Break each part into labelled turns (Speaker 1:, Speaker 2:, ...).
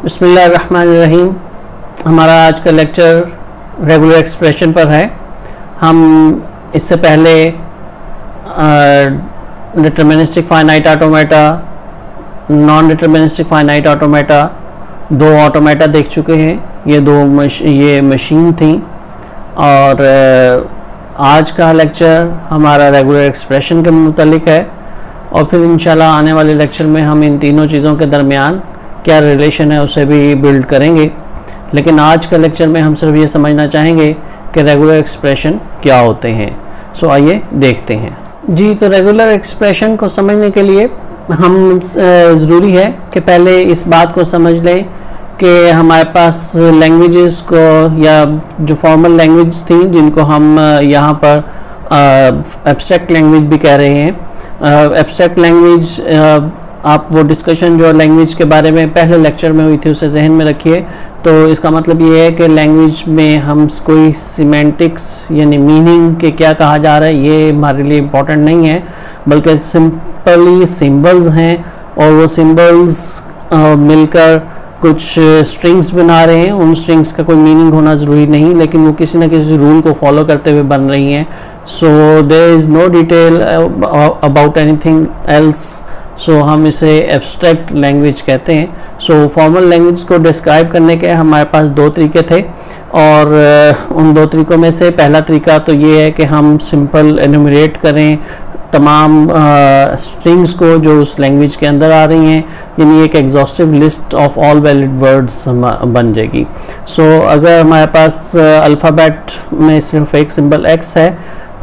Speaker 1: बिस्मिल्लाहिर्रहमानिर्रहीम। हमारा आज का लेक्चर रेगुलर एक्सप्रेशन पर है। हम इससे पहले deterministic finite automata, non deterministic finite automata, दो ऑटोमेटा देख चुके हैं। ये मशीन थी और आज का लेक्चर हमारा रेगुलर एक्सप्रेशन के मुतालिक है और फिर इंशाल्लाह आने वाले लेक्चर में हम इन तीनों चीज़ों के दरमियान क्या रिलेशन है उसे भी बिल्ड करेंगे। लेकिन आज का लेक्चर में हम सिर्फ ये समझना चाहेंगे कि रेगुलर एक्सप्रेशन क्या होते हैं। सो आइए देखते हैं जी। तो रेगुलर एक्सप्रेशन को समझने के लिए हम ज़रूरी है कि पहले इस बात को समझ लें कि हमारे पास लैंग्वेजेस को या जो फॉर्मल लैंग्वेज थी जिनको हम यहाँ पर एब्स्ट्रैक्ट लैंग्वेज भी कह रहे हैं। एब्स्ट्रैक्ट लैंग्वेज आप वो डिस्कशन जो लैंग्वेज के बारे में पहले लेक्चर में हुई थी उसे जहन में रखिए। तो इसका मतलब ये है कि लैंग्वेज में हम कोई सिमेंटिक्स यानी मीनिंग के क्या कहा जा रहा है ये हमारे लिए इम्पोर्टेंट नहीं है, बल्कि सिंपली सिंबल्स हैं और वो सिंबल्स मिलकर कुछ स्ट्रिंग्स बना रहे हैं। उन स्ट्रिंग्स का कोई मीनिंग होना ज़रूरी नहीं, लेकिन वो किसी न किसी रूल को फॉलो करते हुए बन रही हैं। So there is no detail about anything else. So हम इसे एब्स्ट्रैक्ट लैंग्वेज कहते हैं। सो फॉर्मल लैंग्वेज को डिस्क्राइब करने के हमारे पास दो तरीके थे और उन दो तरीक़ों में से पहला तरीका तो ये है कि हम सिंपल एनुमरेट करें तमाम स्ट्रिंग्स को जो उस लैंग्वेज के अंदर आ रही हैं, यानी एक exhaustive list of all valid words बन जाएगी। सो अगर हमारे पास अल्फ़ाबेट में सिर्फ एक सिंबल x है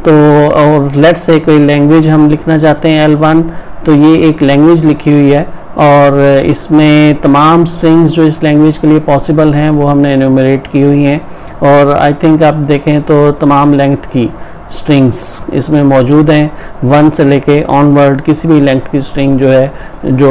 Speaker 1: तो और लेट्स से कोई लैंग्वेज हम लिखना चाहते हैं L1, तो ये एक लैंग्वेज लिखी हुई है और इसमें तमाम स्ट्रिंग्स जो इस लैंग्वेज के लिए पॉसिबल हैं वो हमने एनुमरेट की हुई हैं और आई थिंक आप देखें तो तमाम लेंथ की स्ट्रिंग्स इसमें मौजूद हैं। 1 से लेके ऑनवर्ड किसी भी लेंथ की स्ट्रिंग जो है जो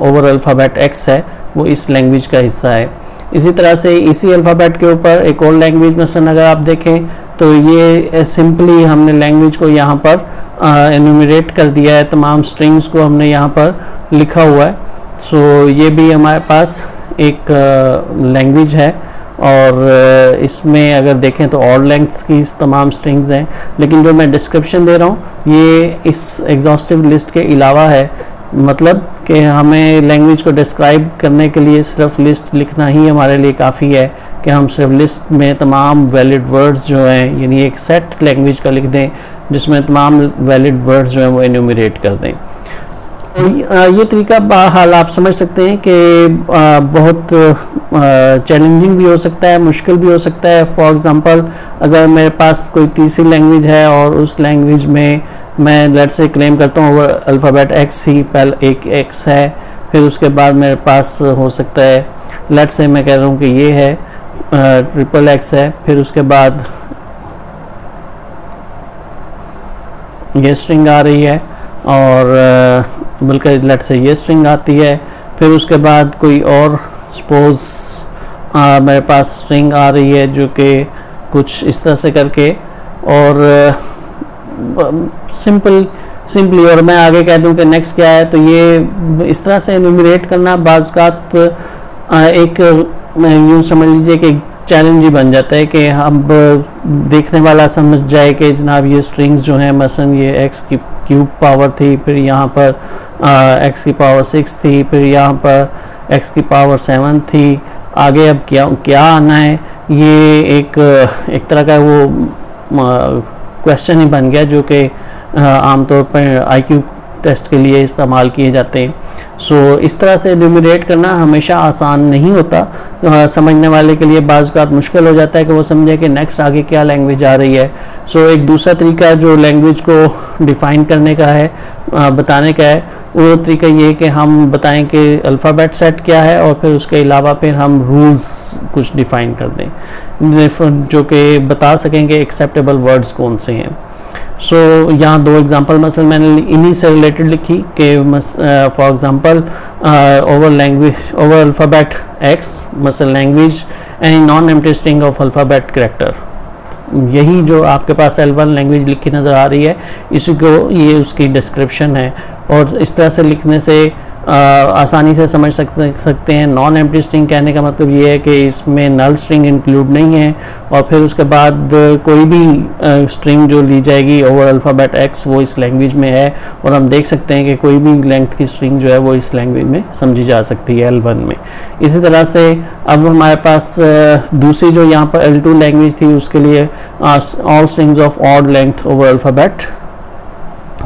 Speaker 1: ओवर अल्फ़ाबेट x है वो इस लैंग्वेज का हिस्सा है। इसी तरह से इसी अल्फ़ाबेट के ऊपर एक और लैंग्वेज मसलन अगर आप देखें तो ये सिंपली हमने लैंग्वेज को यहाँ पर एनुमरेट कर दिया है, तमाम स्ट्रिंग्स को हमने यहाँ पर लिखा हुआ है। सो ये भी हमारे पास एक लैंग्वेज है और इसमें अगर देखें तो और लेंथ की तमाम स्ट्रिंग्स हैं, लेकिन जो मैं डिस्क्रिप्शन दे रहा हूँ ये इस एग्जॉस्टिव लिस्ट के अलावा है। मतलब कि हमें लैंग्वेज को डिस्क्राइब करने के लिए सिर्फ लिस्ट लिखना ही हमारे लिए काफ़ी है कि हम सिर्फ लिस्ट में तमाम वैलिड वर्ड्स जो हैं यानी एक सेट लैंग्वेज का लिख दें जिसमें तमाम वैलिड वर्ड्स जो हैं वो एनुमरेट कर दें। ये तरीका बहरहाल आप समझ सकते हैं कि बहुत चैलेंजिंग भी हो सकता है, मुश्किल भी हो सकता है। फॉर एग्ज़ाम्पल अगर मेरे पास कोई तीसरी लैंग्वेज है और उस लैंग्वेज में मैं लेट्स से क्लेम करता हूँ ओवर अल्फ़ाबेट x ही पहले एक x है, फिर उसके बाद मेरे पास हो सकता है लेट्स से मैं कह रहा हूँ कि ये है ट्रिपल x है, फिर उसके बाद ये स्ट्रिंग आ रही है और बल्कि लेट्स से ये स्ट्रिंग आती है, फिर उसके बाद कोई और सपोज मेरे पास स्ट्रिंग आ रही है जो कि कुछ इस तरह से करके और सिंपली और मैं आगे कह दूं कि नेक्स्ट क्या है। तो ये इस तरह से एनुमरेट करना बाज़-औक़ात एक यूँ समझ लीजिए कि चैलेंज ही बन जाता है कि अब देखने वाला समझ जाए कि जनाब ये स्ट्रिंग्स जो हैं मसलन ये x की क्यूब पावर थी, फिर यहाँ पर x की पावर 6 थी, फिर यहाँ पर x की पावर 7 थी, आगे अब क्या आना है ये एक तरह का वो क्वेश्चन ही बन गया जो कि आमतौर पर IQ टेस्ट के लिए इस्तेमाल किए जाते हैं। सो इस तरह से एनुमरेट करना हमेशा आसान नहीं होता, समझने वाले के लिए बाज़-औक़ात मुश्किल हो जाता है कि वो समझे कि नेक्स्ट आगे क्या लैंग्वेज आ रही है। सो एक दूसरा तरीका जो लैंग्वेज को डिफ़ाइन करने का है, बताने का है, वो तरीका ये है कि हम बताएं कि अल्फ़ाबेट सेट क्या है और फिर उसके अलावा फिर हम रूल्स कुछ डिफ़ाइन कर दें जो कि बता सकेंगे एक्सेप्टेबल वर्ड्स कौन से हैं। सो यहाँ दो एग्जांपल मसल मैंने इन्हीं से रिलेटेड लिखी कि for example over alphabet x muscle language any non empty string of alphabet character. यही जो आपके पास L1 लैंग्वेज लिखी नज़र आ रही है इसी को ये उसकी डिस्क्रिप्शन है और इस तरह से लिखने से आसानी से समझ सकते हैं। नॉन एम्प्टी स्ट्रिंग कहने का मतलब ये है कि इसमें नल स्ट्रिंग इंक्लूड नहीं है, और फिर उसके बाद कोई भी स्ट्रिंग जो ली जाएगी ओवर अल्फ़ाबेट एक्स वो इस लैंग्वेज में है, और हम देख सकते हैं कि कोई भी लेंथ की स्ट्रिंग जो है वो इस लैंग्वेज में समझी जा सकती है L1 में। इसी तरह से अब हमारे पास दूसरी जो यहाँ पर L2 लैंग्वेज थी उसके लिए all strings of odd length over alphabet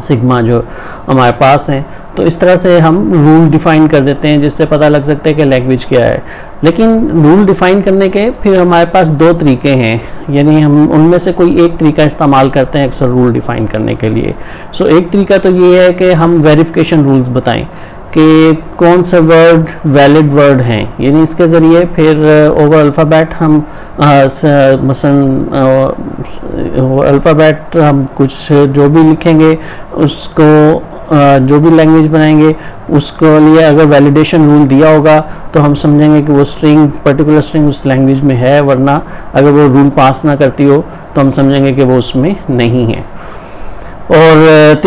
Speaker 1: sigma जो हमारे पास हैं। तो इस तरह से हम रूल डिफाइन कर देते हैं जिससे पता लग सकता है कि लैंग्वेज क्या है। लेकिन रूल डिफाइन करने के फिर हमारे पास दो तरीके हैं, यानी हम उनमें से कोई एक तरीका इस्तेमाल करते हैं अक्सर रूल डिफाइन करने के लिए। सो एक तरीका तो ये है कि हम वेरिफिकेशन रूल्स बताएं कि कौन से वर्ड वैलिड वर्ड हैं, यानी इसके ज़रिए फिर ओवर अल्फ़ाबेट हम मसलन अल्फ़ाबेट हम कुछ जो भी लिखेंगे उसको जो भी लैंग्वेज बनाएंगे उसको लिए अगर वैलिडेशन रूल दिया होगा तो हम समझेंगे कि वो स्ट्रिंग पर्टिकुलर स्ट्रिंग उस लैंग्वेज में है, वरना अगर वो रूल पास ना करती हो तो हम समझेंगे कि वो उसमें नहीं है। और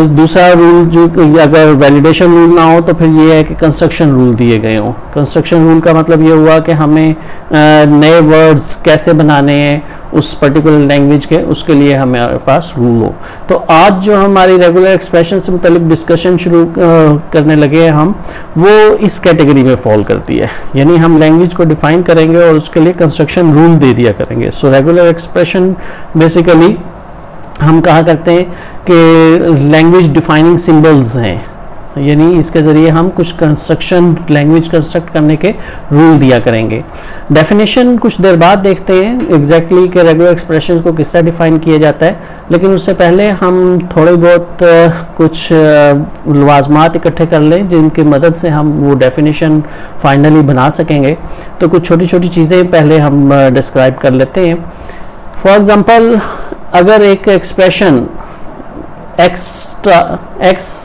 Speaker 1: दूसरा रूल जो अगर वैलिडेशन रूल ना हो तो फिर ये है कि कंस्ट्रक्शन रूल दिए गए हों। कंस्ट्रक्शन रूल का मतलब ये हुआ कि हमें नए वर्ड्स कैसे बनाने हैं उस पर्टिकुलर लैंग्वेज के, उसके लिए हमारे पास रूल हो। तो आज जो हमारी रेगुलर एक्सप्रेशन से मुतालिक डिस्कशन शुरू करने लगे हैं हम, वो इस कैटेगरी में फॉल करती है, यानी हम लैंग्वेज को डिफाइन करेंगे और उसके लिए कंस्ट्रक्शन रूल दे दिया करेंगे। सो रेगुलर एक्सप्रेशन बेसिकली हम कहा करते हैं कि लैंग्वेज डिफाइनिंग सिंबल्स हैं, यानी इसके ज़रिए हम कुछ कंस्ट्रक्शन लैंग्वेज कंस्ट्रक्ट करने के रूल दिया करेंगे। डेफिनेशन कुछ देर बाद देखते हैं एग्जैक्टली कि रेगुलर एक्सप्रेशंस को किस तरह डिफाइन किया जाता है, लेकिन उससे पहले हम थोड़े बहुत कुछ लवाजमात इकट्ठे कर लें जिनकी मदद से हम वो डेफिनेशन फाइनली बना सकेंगे। तो कुछ छोटी छोटी चीज़ें पहले हम डिस्क्राइब कर लेते हैं। फॉर एग्ज़ाम्पल, अगर एक एक्सप्रेशन एक्स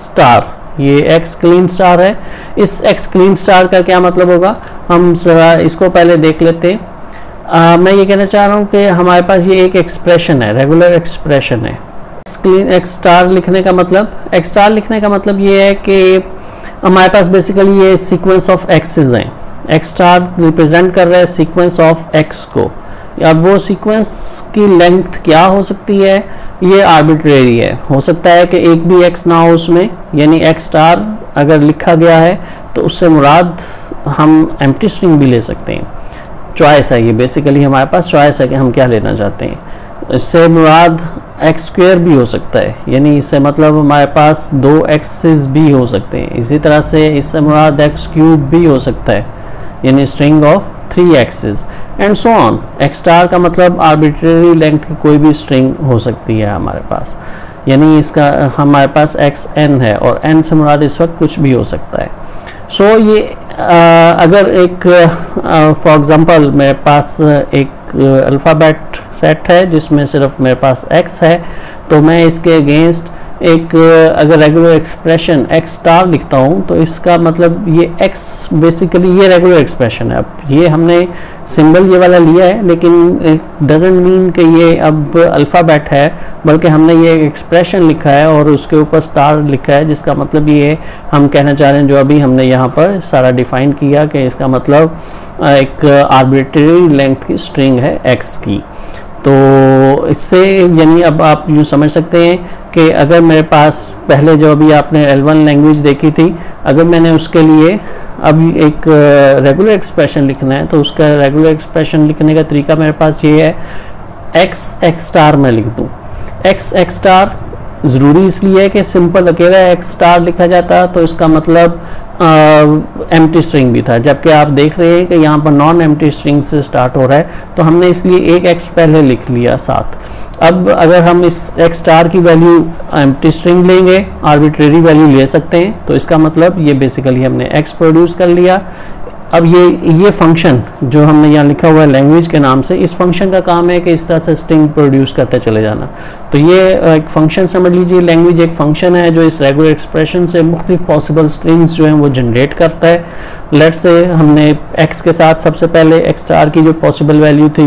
Speaker 1: स्टार, ये एक्स क्लीन स्टार है, इस एक्स क्लीन स्टार का क्या मतलब होगा हम जरा इसको पहले देख लेते हैं। मैं ये कहना चाह रहा हूँ कि हमारे पास ये एक एक्सप्रेशन है, रेगुलर एक्सप्रेशन है। एक्स स्टार लिखने का मतलब ये है कि हमारे पास बेसिकली ये सीक्वेंस ऑफ एक्सेस हैं। एक्स स्टार रिप्रेजेंट कर रहा है सीक्वेंस ऑफ एक्स को। अब वो सीक्वेंस की लेंथ क्या हो सकती है, ये आर्बिट्रेरी है। हो सकता है कि एक भी एक्स ना हो उसमें, यानी एक्स स्टार अगर लिखा गया है तो उससे मुराद हम एम्प्टी स्ट्रिंग भी ले सकते हैं। चॉइस है, ये बेसिकली हमारे पास चॉइस है कि हम क्या लेना चाहते हैं। इससे मुराद एक्स स्क्वायर भी हो सकता है, यानी इससे मतलब हमारे पास दो एक्सेस भी हो सकते हैं। इसी तरह से इससे मुराद एक्स क्यूब भी हो सकता है, यानी string of 3 X's and so on. X star का मतलब आर्बिट्रेरी लेंथ की कोई भी स्ट्रिंग हो सकती है हमारे पास, यानी इसका हमारे पास एक्स एन है और एन से मुराद इस वक्त कुछ भी हो सकता है। सो ये अगर एक फॉर एग्जांपल मेरे पास एक अल्फ़ाबेट सेट है जिसमें सिर्फ मेरे पास एक्स है, तो मैं इसके अगेंस्ट एक अगर रेगुलर एक्सप्रेशन एक्स स्टार लिखता हूँ तो इसका मतलब ये एक्स बेसिकली ये रेगुलर एक्सप्रेशन है। अब ये हमने सिंबल ये वाला लिया है, लेकिन इट डजेंट मीन कि ये अब अल्फ़ाबेट है, बल्कि हमने ये एक्सप्रेशन लिखा है और उसके ऊपर स्टार लिखा है, जिसका मतलब ये हम कहना चाह रहे हैं जो अभी हमने यहाँ पर सारा डिफाइन किया कि इसका मतलब एक आर्बिट्रेरी लेंथ की स्ट्रिंग है एक्स की। तो इससे यानी अब आप यूँ समझ सकते हैं कि अगर मेरे पास पहले जो अभी आपने L1 लैंग्वेज देखी थी, अगर मैंने उसके लिए अब एक रेगुलर एक्सप्रेशन लिखना है तो उसका रेगुलर एक्सप्रेशन लिखने का तरीका मेरे पास ये है, एक्स स्टार मैं लिख दूँ। एक्स स्टार ज़रूरी इसलिए है कि सिंपल अकेला एक्स स्टार लिखा जाता तो इसका मतलब एम्प्टी स्ट्रिंग भी था, जबकि आप देख रहे हैं कि यहाँ पर नॉन एम्प्टी स्ट्रिंग से स्टार्ट हो रहा है, तो हमने इसलिए एक एक्स पहले लिख लिया साथ। अब अगर हम इस एक्स स्टार की वैल्यू एम्प्टी स्ट्रिंग लेंगे, आर्बिट्रेरी वैल्यू ले सकते हैं, तो इसका मतलब ये बेसिकली हमने एक्स प्रोड्यूस कर लिया। अब ये फंक्शन जो हमने यहाँ लिखा हुआ है लैंग्वेज के नाम से, इस फंक्शन का काम है कि इस तरह से स्ट्रिंग प्रोड्यूस करते चले जाना। तो ये एक फंक्शन समझ लीजिए, लैंग्वेज एक फंक्शन है जो इस रेगुलर एक्सप्रेशन से मुख्तलिफ पॉसिबल स्ट्रिंग्स जो हैं वो जनरेट करता है। लेट्स से हमने एक्स के साथ सबसे पहले एक्स स्टार की जो पॉसिबल वैल्यू थी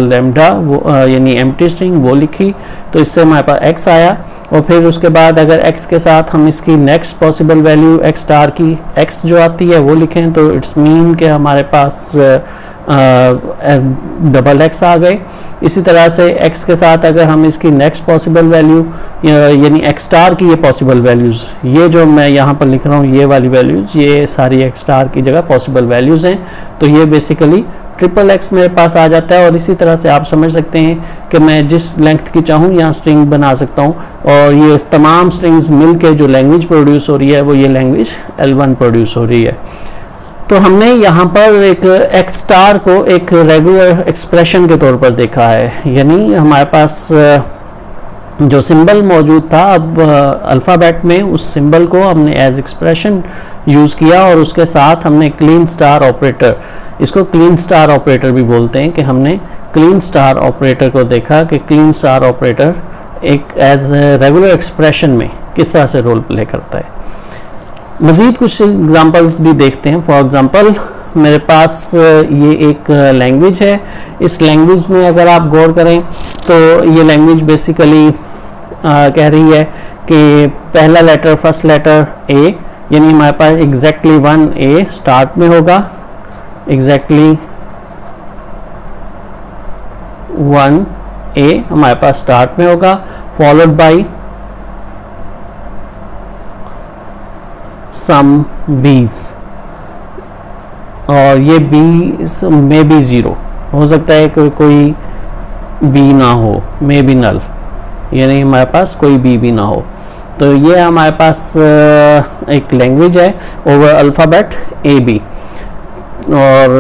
Speaker 1: लैम्डा वो यानी एम्प्टी स्ट्रिंग वो लिखी, तो इससे हमारे पास एक्स आया। और फिर उसके बाद अगर x के साथ हम इसकी next possible value x star की x जो आती है वो लिखें तो इट्स मीन कि हमारे पास डबल x आ गए। इसी तरह से x के साथ अगर हम इसकी नेक्स्ट पॉसिबल वैल्यू यानी x स्टार की ये पॉसिबल वैल्यूज़, ये जो मैं यहाँ पर लिख रहा हूँ ये वाली वैल्यूज़, ये सारी x स्टार की जगह पॉसिबल वैल्यूज़ हैं, तो ये बेसिकली ट्रिपल x मेरे पास आ जाता है। और इसी तरह से आप समझ सकते हैं कि मैं जिस लेंथ की चाहूँ यहाँ स्ट्रिंग बना सकता हूँ, और ये तमाम स्ट्रिंग्स मिल के जो लैंग्वेज प्रोड्यूस हो रही है वो ये लैंग्वेज L1 प्रोड्यूस हो रही है। तो हमने यहाँ पर एक x स्टार को एक रेगुलर एक्सप्रेशन के तौर पर देखा है, यानी हमारे पास जो सिंबल मौजूद था, अब अल्फ़ाबेट में उस सिंबल को हमने एज एक्सप्रेशन यूज़ किया और उसके साथ हमने क्लीन स्टार ऑपरेटर, इसको क्लीन स्टार ऑपरेटर भी बोलते हैं, कि हमने क्लीन स्टार ऑपरेटर को देखा कि क्लीन स्टार ऑपरेटर एक एज रेगुलर एक्सप्रेशन में किस तरह से रोल प्ले करता है। मज़ीद कुछ एग्जांपल्स भी देखते हैं। फॉर एग्जांपल मेरे पास ये एक लैंग्वेज है, इस लैंग्वेज में अगर आप गौर करें तो ये लैंग्वेज बेसिकली कह रही है कि पहला लेटर फर्स्ट लेटर A, यानी हमारे पास एग्जैक्टली 1A स्टार्ट में होगा, एग्जैक्टली 1A हमारे पास स्टार्ट में होगा, फॉलोड बाय सम B's, और ये B में भी 0 हो सकता है कि कोई B ना हो, मे बी नल, यानी हमारे पास कोई B भी ना हो। तो ये हमारे पास एक लैंग्वेज है ओवर अल्फ़ाबेट AB। और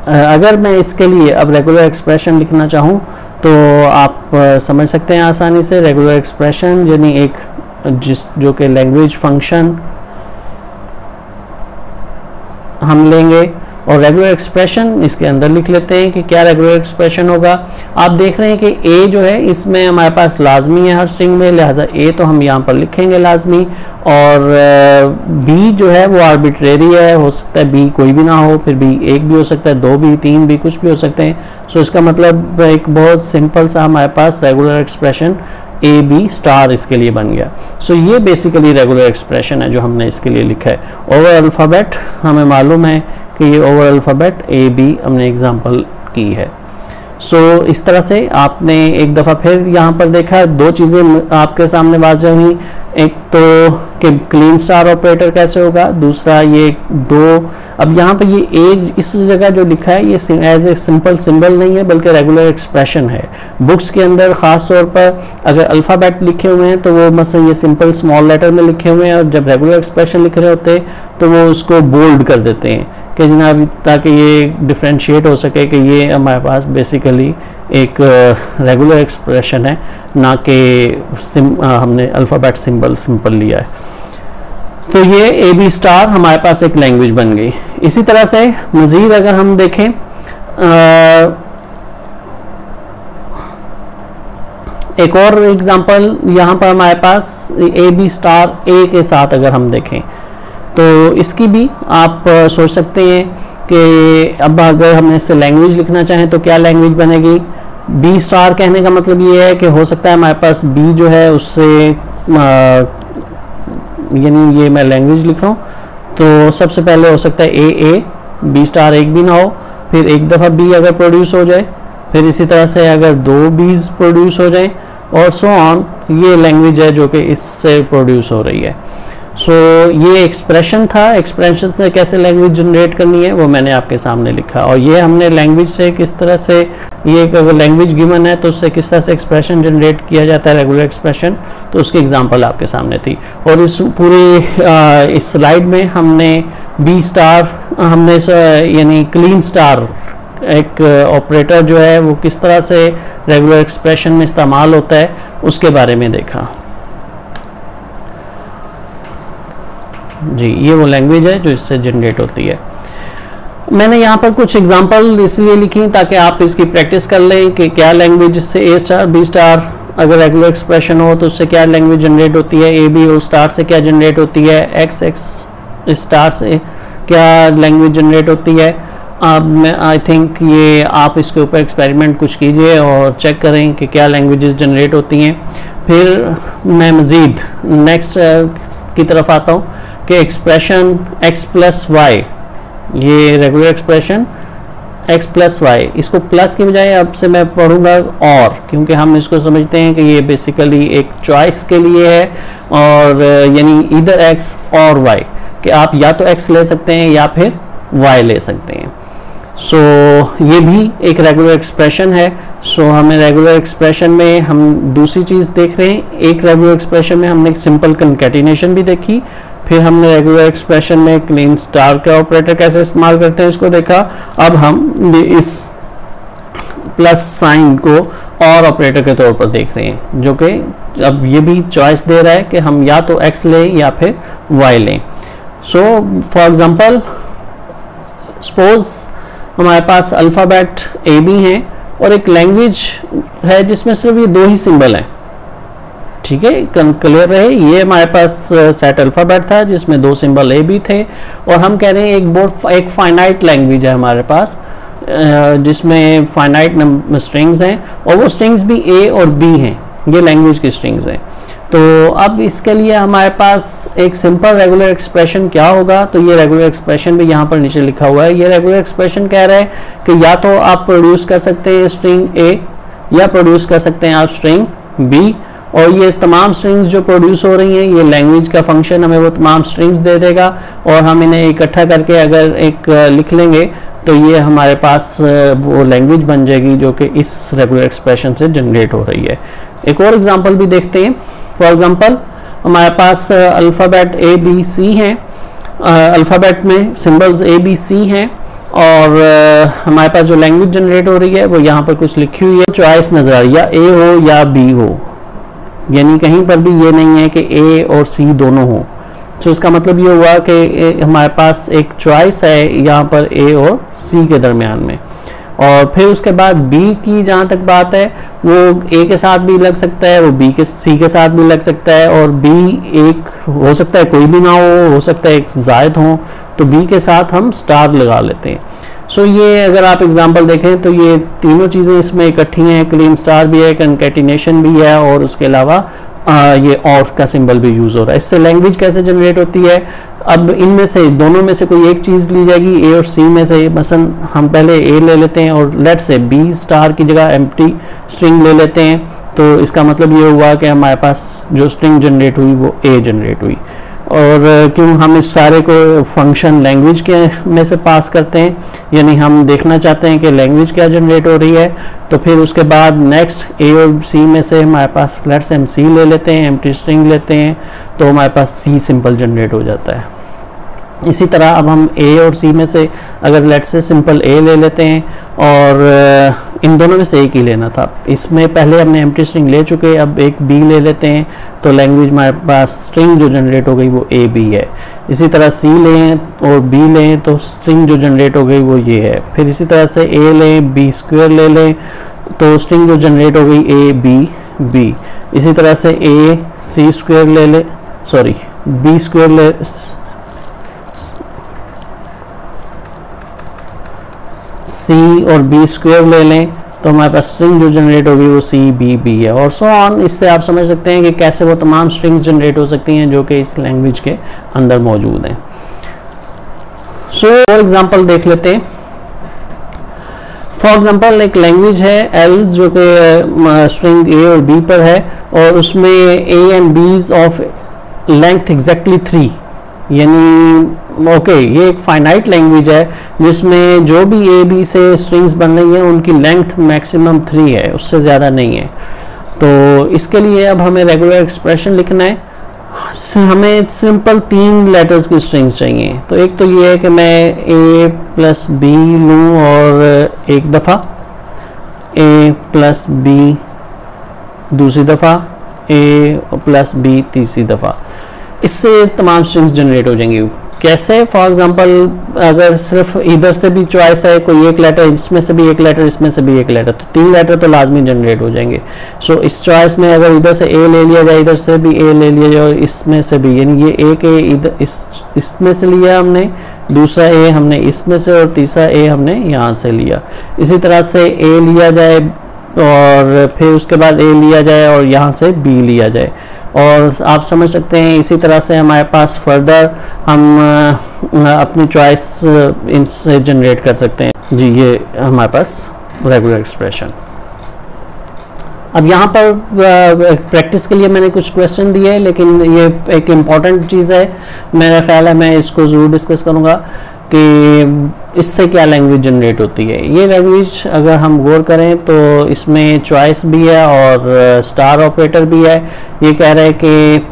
Speaker 1: अगर मैं इसके लिए अब रेगुलर एक्सप्रेशन लिखना चाहूँ तो आप समझ सकते हैं आसानी से। रेगुलर एक्सप्रेशन यानी एक जो कि लैंग्वेज फंक्शन हम लेंगे और रेगुलर एक्सप्रेशन इसके अंदर लिख लेते हैं कि क्या रेगुलर एक्सप्रेशन होगा। आप देख रहे हैं कि A जो है इसमें हमारे पास लाजमी है हर स्ट्रिंग में, लिहाजा A तो हम यहाँ पर लिखेंगे लाजमी, और B जो है वो आर्बिट्रेरी है, हो सकता है B कोई भी ना हो, फिर B एक भी हो सकता है, 2 भी, 3 भी, कुछ भी हो सकते हैं। सो इसका मतलब एक बहुत सिंपल सा हमारे पास रेगुलर एक्सप्रेशन AB स्टार इसके लिए बन गया। सो ये बेसिकली रेगुलर एक्सप्रेशन है जो हमने इसके लिए लिखा है। ओवर अल्फ़ाबेट हमें मालूम है कि ये ओवर अल्फ़ाबेट AB हमने एग्जांपल की है। सो इस तरह से आपने एक दफ़ा फिर यहाँ पर देखा, दो चीज़ें आपके सामने वाज़ेह हुई, एक तो कि क्लीन स्टार ऑपरेटर कैसे होगा, दूसरा ये दो, अब यहाँ पर ये एक इस जगह जो लिखा है ये एज ए सिंपल सिंबल नहीं है बल्कि रेगुलर एक्सप्रेशन है। बुक्स के अंदर ख़ास तौर पर अगर अल्फ़ाबेट लिखे हुए हैं तो वो मसलन ये सिंपल स्मॉल लेटर में लिखे हुए हैं, और जब रेगुलर एक्सप्रेशन लिख रहे होते हैं तो वो उसको बोल्ड कर देते हैं कि जनाब, ताकि ये डिफ्रेंशिएट हो सके कि ये हमारे पास बेसिकली एक रेगुलर एक्सप्रेशन है, ना कि हमने अल्फ़ाबेट सिंपल लिया है। तो ये AB स्टार हमारे पास एक लैंग्वेज बन गई। इसी तरह से मज़ीद अगर हम देखें एक और एग्जांपल यहाँ पर हमारे पास AB स्टार A के साथ अगर हम देखें तो इसकी भी आप सोच सकते हैं कि अब अगर हम इससे लैंग्वेज लिखना चाहें तो क्या लैंग्वेज बनेगी। B स्टार कहने का मतलब ये है कि हो सकता है हमारे पास B जो है उससे यानी ये मैं लैंग्वेज लिख रहा हूँ तो सबसे पहले हो सकता है A B स्टार एक भी ना हो, फिर एक दफ़ा B अगर प्रोड्यूस हो जाए, फिर इसी तरह से अगर 2 B's प्रोड्यूस हो जाए और सो ऑन, ये लैंग्वेज है जो कि इससे प्रोड्यूस हो रही है। सो ये एक्सप्रेशन था, एक्सप्रेशन से कैसे लैंग्वेज जनरेट करनी है वो मैंने आपके सामने लिखा, और ये हमने लैंग्वेज से किस तरह से, ये अगर लैंग्वेज गिवन है तो उससे किस तरह से एक्सप्रेशन जनरेट किया जाता है, रेगुलर एक्सप्रेशन, तो उसकी एग्जांपल आपके सामने थी। और इस पूरे इस स्लाइड में हमने B स्टार, हमने यानी क्लीन स्टार एक ऑपरेटर जो है वो किस तरह से रेगुलर एक्सप्रेशन में इस्तेमाल होता है उसके बारे में देखा। जी, ये वो लैंग्वेज है जो इससे जनरेट होती है। मैंने यहाँ पर कुछ एग्जांपल इसलिए लिखी ताकि आप इसकी प्रैक्टिस कर लें कि क्या लैंग्वेज से A स्टार B स्टार अगर रेगुलर एक्सप्रेशन हो तो उससे क्या लैंग्वेज जनरेट होती है, AB होल स्टार से क्या जनरेट होती है, XX स्टार से क्या लैंग्वेज जनरेट होती है। अब आई थिंक ये आप इसके ऊपर एक्सपेरिमेंट कुछ कीजिए और चेक करें कि क्या लैंग्वेजेस जनरेट होती हैं। फिर मैं मज़ीद नेक्स्ट की तरफ आता हूँ कि एक्सप्रेशन x प्लस वाई, ये regular expression x plus Y, इसको प्लस की बजाय अब से मैं पढ़ूंगा और, क्योंकि हम इसको समझते हैं कि ये बेसिकली एक चॉइस के लिए है, और यानी इधर x और y, कि आप या तो x ले सकते हैं या फिर y ले सकते हैं। सो ये भी एक रेगुलर एक्सप्रेशन है। सो हमें रेगुलर एक्सप्रेशन में हम दूसरी चीज़ देख रहे हैं। एक रेगुलर एक्सप्रेशन में हमने सिंपल कंकैटिनेशन भी देखी, फिर हमने रेगुलर एक्सप्रेशन में क्लीन स्टार का ऑपरेटर कैसे इस्तेमाल करते हैं इसको देखा। अब हम इस प्लस साइन को और ऑपरेटर के तौर पर देख रहे हैं, जो कि अब ये भी चॉइस दे रहा है कि हम या तो x लें या फिर y लें। सो फॉर एग्जांपल सपोज हमारे पास अल्फ़ाबेट ए बी हैं और एक लैंग्वेज है जिसमें सिर्फ ये दो ही सिंबल हैं, ठीक है, क्लियर रहे। ये हमारे पास सेट अल्फ़ाबेट था जिसमें दो सिंबल ए बी थे, और हम कह रहे हैं एक फाइनाइट लैंग्वेज है हमारे पास जिसमें फाइनाइट नंबर स्ट्रिंग्स हैं, और वो स्ट्रिंग्स भी ए और बी हैं, ये लैंग्वेज की स्ट्रिंग्स हैं। तो अब इसके लिए हमारे पास एक सिंपल रेगुलर एक्सप्रेशन क्या होगा, तो ये रेगुलर एक्सप्रेशन भी यहाँ पर नीचे लिखा हुआ है। ये रेगुलर एक्सप्रेशन कह रहा है कि या तो आप प्रोड्यूस कर सकते हैं स्ट्रिंग ए या प्रोड्यूस कर सकते हैं आप स्ट्रिंग बी, और ये तमाम स्ट्रिंग्स जो प्रोड्यूस हो रही हैं, ये लैंग्वेज का फंक्शन हमें वो तमाम स्ट्रिंग्स दे देगा, और हम इन्हें इकट्ठा करके अगर एक लिख लेंगे तो ये हमारे पास वो लैंग्वेज बन जाएगी जो कि इस रेगुलर एक्सप्रेशन से जनरेट हो रही है। एक और एग्जांपल भी देखते हैं। फॉर एग्जांपल हमारे पास अल्फ़ाबेट ए बी सी हैं, अल्फ़ाबेट में सिंबल्स ए बी सी हैं, और हमारे पास जो लैंग्वेज जनरेट हो रही है वो यहाँ पर कुछ लिखी हुई है, चॉइस नज़र आ रही है, या ए हो या बी हो, यानी कहीं पर भी ये नहीं है कि ए और सी दोनों हो। तो इसका मतलब ये हुआ कि हमारे पास एक चॉइस है यहाँ पर ए और सी के दरमियान में। और फिर उसके बाद बी की जहाँ तक बात है, वो ए के साथ भी लग सकता है, वो बी के सी के साथ भी लग सकता है, और बी एक हो सकता है कोई भी ना हो सकता है एक जायद हो, तो बी के साथ हम स्टार लगा लेते हैं। सो ये अगर आप एग्जांपल देखें तो ये तीनों चीज़ें इसमें इकट्ठी हैं, क्लीन स्टार भी है, कंकैटिनेशन भी है, और उसके अलावा ये और का सिंबल भी यूज़ हो रहा है। इससे लैंग्वेज कैसे जनरेट होती है, अब इनमें से दोनों में से कोई एक चीज़ ली जाएगी, ए और सी में से। मसलन हम पहले ए ले लेते हैं और लेट से बी स्टार की जगह एम्प्टी स्ट्रिंग ले लेते हैं, तो इसका मतलब ये हुआ कि हमारे पास जो स्ट्रिंग जनरेट हुई वो ए जनरेट हुई। और क्यों हम इस सारे को फंक्शन लैंग्वेज के में से पास करते हैं, यानी हम देखना चाहते हैं कि लैंग्वेज क्या जनरेट हो रही है। तो फिर उसके बाद नेक्स्ट ए और सी में से हमारे पास लेट्स से हम सी ले लेते हैं, एम्प्टी स्ट्रिंग लेते हैं, तो हमारे पास सी सिंपल जनरेट हो जाता है। इसी तरह अब हम ए और सी में से अगर लेट से सिंपल ए ले लेते हैं, और इन दोनों में से एक ही लेना था, इसमें पहले हमने एम्प्टी स्ट्रिंग ले चुके, अब एक बी ले लेते हैं, तो लैंग्वेज हमारे पास स्ट्रिंग जो जनरेट हो गई वो ए बी है। इसी तरह सी लें और बी लें तो स्ट्रिंग जो जनरेट हो गई वो ये है। फिर इसी तरह से ए लें, बी स्क्वायर ले लें, तो स्ट्रिंग जो जनरेट हो गई ए बी बी। इसी तरह से ए सी स्क्वायर ले लें, सॉरी बी स्क्वायर ले, सी और बी स्क्वायर ले लें, तो हमारे पास स्ट्रिंग जो जनरेट होगी वो सी बी बी है, और सो ऑन। इससे आप समझ सकते हैं कि कैसे वो तमाम स्ट्रिंग्स जनरेट हो सकती हैं जो कि इस लैंग्वेज के अंदर मौजूद हैं। सो फॉर एग्जांपल देख लेते हैं। फॉर एग्जांपल एक लैंग्वेज है एल जो कि स्ट्रिंग ए और बी पर है, और उसमें ए एंड बीज ऑफ लेंथ एग्जैक्टली 3, यानी ये एक फाइनाइट लैंग्वेज है जिसमें जो भी ए बी से स्ट्रिंग्स बन रही हैं उनकी लेंथ मैक्सिमम 3 है, उससे ज़्यादा नहीं है। तो इसके लिए अब हमें रेगुलर एक्सप्रेशन लिखना है। हमें सिंपल 3 लेटर्स की स्ट्रिंग्स चाहिए। तो एक तो ये है कि मैं ए प्लस बी लूँ और एक दफ़ा, ए प्लस बी दूसरी दफ़ा, ए प्लस बी तीसरी दफ़ा, इससे तमाम स्ट्रिंग्स जनरेट हो जाएंगी। कैसे? फॉर एग्जांपल अगर सिर्फ इधर से भी चॉइस है, कोई एक लेटर, इसमें से भी एक लेटर, इसमें से भी एक लेटर, तो 3 लेटर तो लाजमी जनरेट हो जाएंगे। सो इस चॉइस में अगर इधर से ए ले लिया जाए, इधर से भी ए ले लिया जाए, इसमें से भी, यानी ये ए के इधर इसमें से लिया हमने, दूसरा ए हमने इसमें से, और तीसरा ए हमने यहाँ से लिया। इसी तरह से ए लिया जाए और फिर उसके बाद ए लिया जाए और यहाँ से बी लिया जाए, और आप समझ सकते हैं इसी तरह से हमारे पास फर्दर हम अपनी चॉइस इनसे जनरेट कर सकते हैं जी। ये हमारे पास रेगुलर एक्सप्रेशन। अब यहाँ पर प्रैक्टिस के लिए मैंने कुछ क्वेश्चन दिए हैं, लेकिन ये एक इम्पॉर्टेंट चीज़ है, मेरा ख्याल है मैं इसको ज़रूर डिस्कस करूँगा कि इससे क्या लैंग्वेज जनरेट होती है। ये लैंग्वेज अगर हम गौर करें तो इसमें चॉइस भी है और स्टार ऑपरेटर भी है। ये कह रहे हैं कि